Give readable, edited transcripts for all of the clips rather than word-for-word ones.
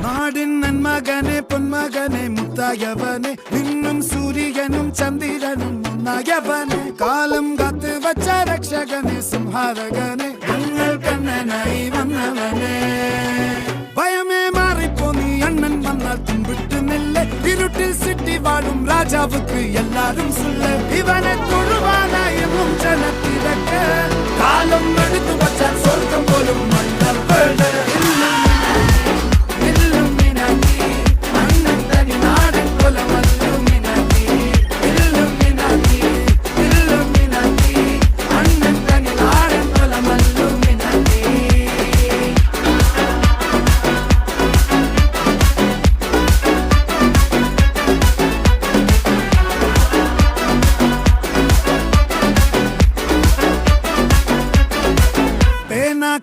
നാടിൻ നന്മകനെ പൊന്മകനെ മുത്തായവനെ നിന്നും സൂര്യനും ചന്ദ്രനും ഒന്നായവനെ കാലം കാത്ത് വച്ച രക്ഷകനെ സംഹാരകനെ ഞങ്ങൾ കണ്ണനായി വന്നവനെ ഭയമേ മാറിപ്പോ നീ അണ്ണൻ വന്നാൽ തുമ്പിട്ട് നെല്ല് ഇരുട്ടിൽ സിറ്റി വാഴും രാജാവുക്ക് എല്ലാരും സുല്ല് ഇവനെ തൊഴുവാനായി എന്നും ജനത്തിരക്ക് കാലം എടുത്തു വച്ചാൽ സ്വർഗം പോലും മണ്ണൽ വീട്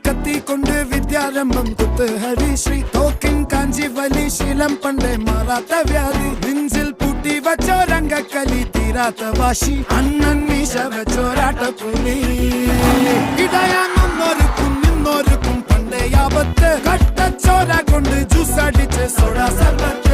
കത്തിക്കൊണ്ട് വിദ്യാരംഭം കുത്ത് ഹരിശ്രീ തോക്കിൻ കാഞ്ചി വലി ശീലം പണ്ടേ മാറാത്ത വ്യാധി നെഞ്ചിൽ പൂട്ടി വച്ചോരംഗക്കലി തീരാത്ത വാശി അണ്ണൻ മീശ വെച്ചോരാട്ടപ്പുലി ഇടയാങ്ങൊന്നൊരുക്കും നിന്നൊരുക്കും പണ്ടേ ആപത്ത് കട്ടച്ചോര കൊണ്ട് ജ്യൂസ് അടിച്ച് സോഡ സർബത്ത്